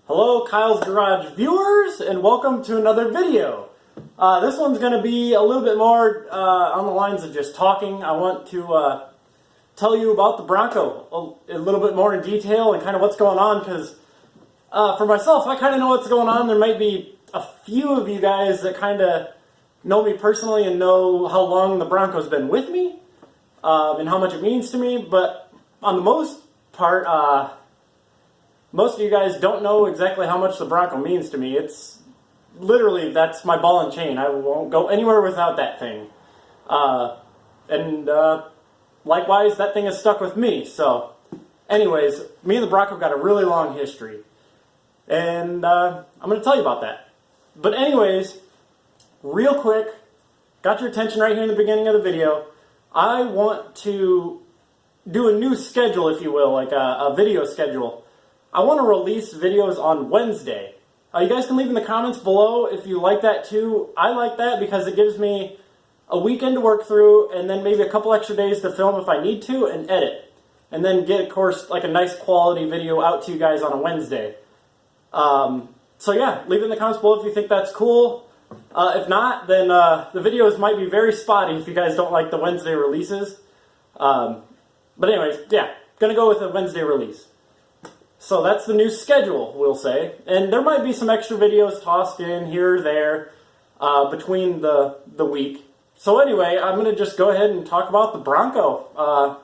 Hello Kyle's Garage viewers, and welcome to another video. This one's going to be a little bit more on the lines of just talking. I want to tell you about the Bronco a little bit more in detail and kind of what's going on, because for myself, I kind of know what's going on. There might be a few of you guys that kind of know me personally and know how long the Bronco's been with me and how much it means to me, but on the most part, most of you guys don't know exactly how much the Bronco means to me. It's literally, that's my ball and chain. I won't go anywhere without that thing. Likewise, that thing has stuck with me. So, anyways, me and the Bronco got a really long history. And I'm going to tell you about that. But anyways, real quick, got your attention right here in the beginning of the video. I want to do a new schedule, if you will, like a video schedule. I want to release videos on Wednesday. You guys can leave in the comments below if you like that too. I like that because it gives me a weekend to work through and then maybe a couple extra days to film if I need to and edit. And then get, of course, like a nice quality video out to you guys on a Wednesday. So yeah, leave it in the comments below if you think that's cool. If not, then the videos might be very spotty if you guys don't like the Wednesday releases. But anyways, yeah, gonna go with a Wednesday release. So that's the new schedule, we'll say. And there might be some extra videos tossed in here or there between the week. So anyway, I'm going to just go ahead and talk about the Bronco.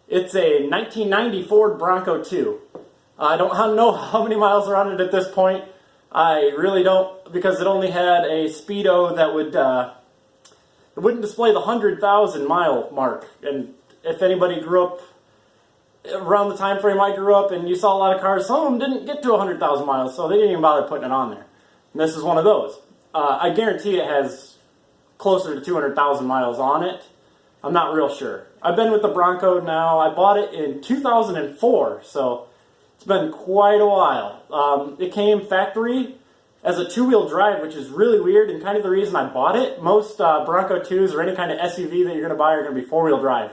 It's a 1990 Ford Bronco 2. I don't know how many miles are on it at this point. I really don't, because it only had a speedo that it wouldn't display the 100,000 mile mark. And if anybody grew up around the time frame I grew up and you saw a lot of cars, some of them didn't get to 100,000 miles, so they didn't even bother putting it on there. And this is one of those. I guarantee it has closer to 200,000 miles on it. I'm not real sure. I've been with the Bronco now. I bought it in 2004, so it's been quite a while. It came factory as a two-wheel drive, which is really weird and kind of the reason I bought it. Most Bronco 2s or any kind of SUV that you're going to buy are going to be four-wheel drive.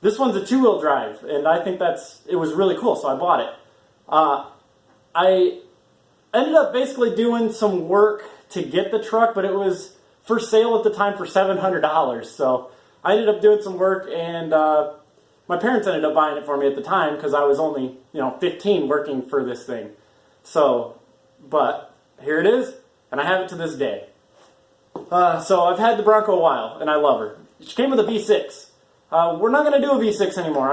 This one's a two-wheel drive, and I think it was really cool, so I bought it. I ended up basically doing some work to get the truck, but it was for sale at the time for $700. So I ended up doing some work, and my parents ended up buying it for me at the time because I was only, 15 working for this thing. So, but here it is, and I have it to this day. So I've had the Bronco a while, and I love her. She came with a V6. We're not going to do a V6 anymore.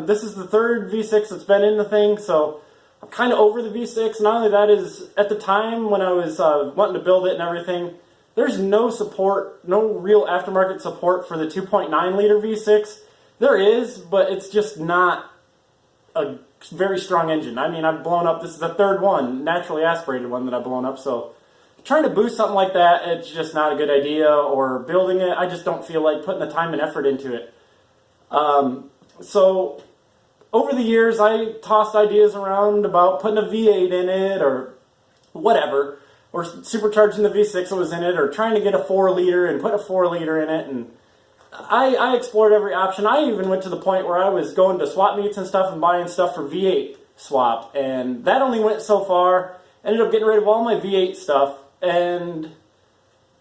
This is the third V6 that's been in the thing, so I'm kind of over the V6. Not only that is, at the time when I was wanting to build it and everything, there's no support, no real aftermarket support for the 2.9 liter V6. There is, but it's just not a very strong engine. I mean, I've blown up, this is the third one, naturally aspirated one that I've blown up, so trying to boost something like that, it's just not a good idea, or building it, I just don't feel like putting the time and effort into it. So over the years, I tossed ideas around about putting a V8 in it or whatever, or supercharging the V6 that was in it, or trying to get a 4 liter and put a 4 liter in it. And I explored every option. I even went to the point where I was going to swap meets and stuff and buying stuff for V8 swap. And that only went so far. Ended up getting rid of all my V8 stuff and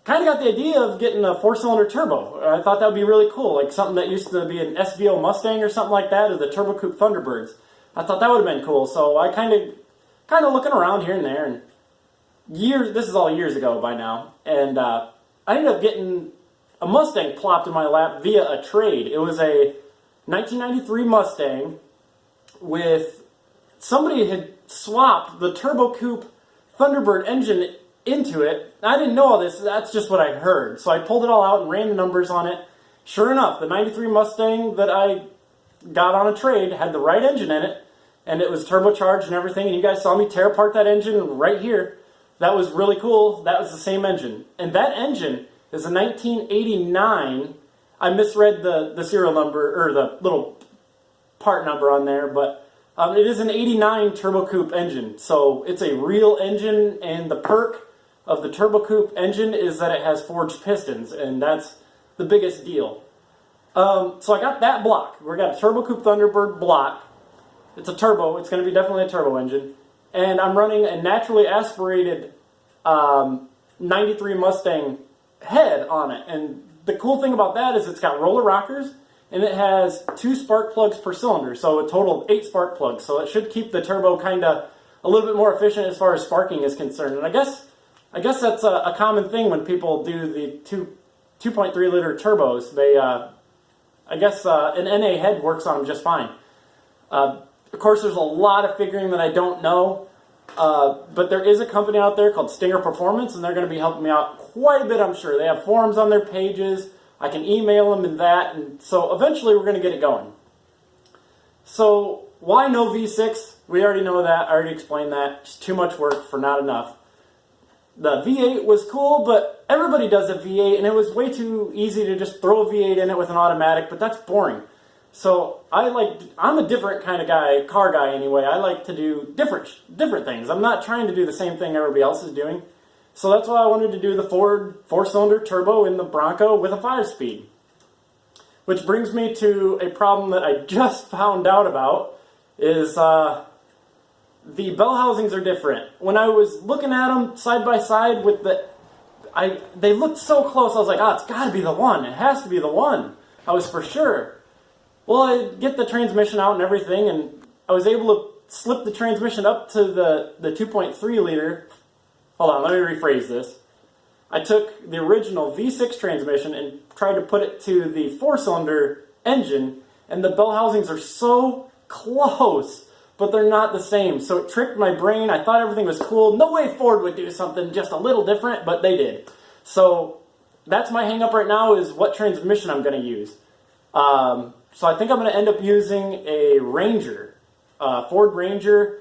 kind of got the idea of getting a 4-cylinder turbo. I thought that would be really cool, like something that used to be an SVO Mustang or something like that, or the Turbo Coupe Thunderbirds. I thought that would have been cool, so I kind of looking around here and there, and this is all years ago by now, and I ended up getting a Mustang plopped in my lap via a trade. It was a 1993 Mustang with, somebody had swapped the Turbo Coupe Thunderbird engine into it. I didn't know all this, that's just what I heard. So I pulled it all out and ran the numbers on it. Sure enough, the 93 Mustang that I got on a trade had the right engine in it, and it was turbocharged and everything, and you guys saw me tear apart that engine right here. That was really cool. That was the same engine. And that engine is a 1989, I misread the serial number, or the little part number on there, but it is an 89 Turbo Coupe engine. So it's a real engine, and the perk of the Turbo Coupe engine is that it has forged pistons, and that's the biggest deal. So I got that block. We got a Turbo Coupe Thunderbird block. It's a turbo. It's going to be definitely a turbo engine. and I'm running a naturally aspirated 93 Mustang head on it. And the cool thing about that is it's got roller rockers, and it has 2 spark plugs per cylinder, so a total of 8 spark plugs. So it should keep the turbo kind of a little bit more efficient as far as sparking is concerned. And I guess that's a common thing when people do the 2.3 liter turbos. They, I guess an NA head works on them just fine. Of course, there's a lot of figuring that I don't know, but there is a company out there called Stinger Performance, and they're going to be helping me out quite a bit, I'm sure. They have forums on their pages. I can email them and that, and so eventually we're going to get it going. So why no V6? We already know that. I already explained that. It's too much work for not enough. The V8 was cool, but everybody does a V8, and it was way too easy to just throw a V8 in it with an automatic, but that's boring. So I'm a different kind of guy, car guy anyway. I like to do different things. I'm not trying to do the same thing everybody else is doing. So that's why I wanted to do the Ford 4-cylinder turbo in the Bronco with a 5-speed. Which brings me to a problem that I just found out about, is the bell housings are different. When I was looking at them side by side with they looked so close, I was like, it's got to be the one. It has to be the one. I was for sure. Well, I get the transmission out and everything, and I was able to slip the transmission up to the 2.3 liter. Hold on, let me rephrase this. I took the original V6 transmission and tried to put it to the 4-cylinder engine, and the bell housings are so close, but they're not the same. So it tricked my brain. I thought everything was cool. No way Ford would do something just a little different, but they did. So that's my hang up right now, is what transmission I'm going to use. So I think I'm going to end up using a Ranger, Ford Ranger.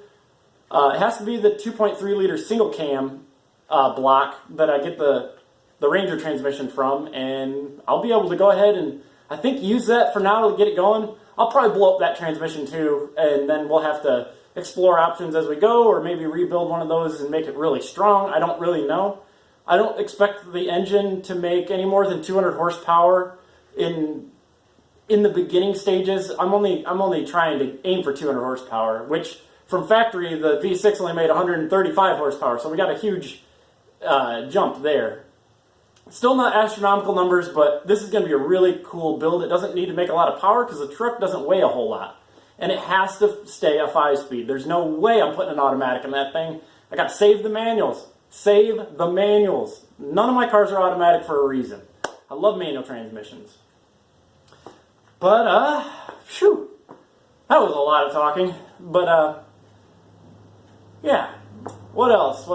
It has to be the 2.3 liter single cam block that I get the Ranger transmission from, and I'll be able to go ahead and I think use that for now to get it going. I'll probably blow up that transmission too, and then we'll have to explore options as we go, or maybe rebuild one of those and make it really strong. I don't really know. I don't expect the engine to make any more than 200 horsepower in the beginning stages. I'm only trying to aim for 200 horsepower, which from factory the V6 only made 135 horsepower, so we got a huge jump there. Still not astronomical numbers, but this is going to be a really cool build. It doesn't need to make a lot of power because the truck doesn't weigh a whole lot, and it has to stay a 5-speed. There's no way I'm putting an automatic in that thing. I got to save the manuals. Save the manuals. None of my cars are automatic for a reason. I love manual transmissions. But, that was a lot of talking. But, yeah. What else?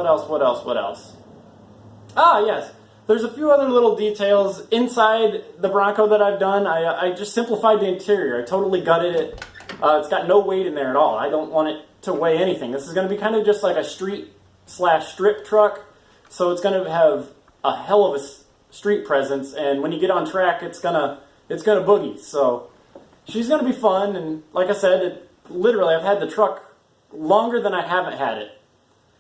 Ah, yes. There's a few other little details inside the Bronco that I've done. I just simplified the interior. I totally gutted it. It's got no weight in there at all. I don't want it to weigh anything. This is going to be kind of just like a street/strip truck. So it's going to have a hell of a street presence. And when you get on track, it's gonna boogie. So she's going to be fun. And like I said, literally I've had the truck longer than I haven't had it.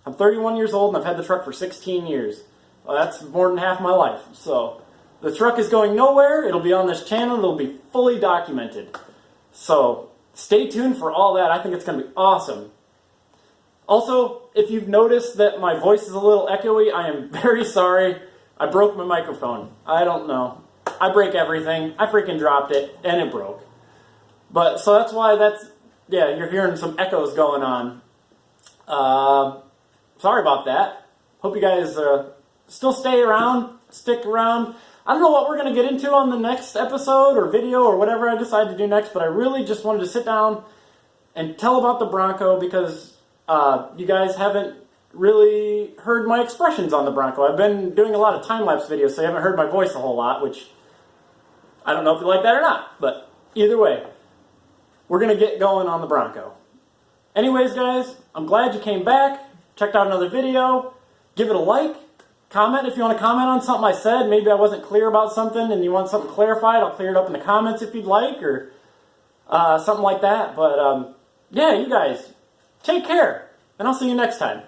I'm 31 years old and I've had the truck for 16 years. Well, that's more than half my life. So the truck is going nowhere. It'll be on this channel. It'll be fully documented. So stay tuned for all that. I think it's going to be awesome. Also, if you've noticed that my voice is a little echoey, I am very sorry. I broke my microphone. I don't know. I break everything. I freaking dropped it and it broke. But so that's why you're hearing some echoes going on. Sorry about that. Hope you guys still stick around. I don't know what we're going to get into on the next episode or video or whatever I decide to do next, but I really just wanted to sit down and tell about the Bronco because you guys haven't really heard my expressions on the Bronco. I've been doing a lot of time-lapse videos, so you haven't heard my voice a whole lot, which I don't know if you like that or not, but either way, we're going to get going on the Bronco. Anyways, guys, I'm glad you came back, checked out another video. Give it a like. Comment if you want to comment on something I said. Maybe I wasn't clear about something and you want something clarified. I'll clear it up in the comments if you'd like, or something like that. But yeah, you guys, take care, and I'll see you next time.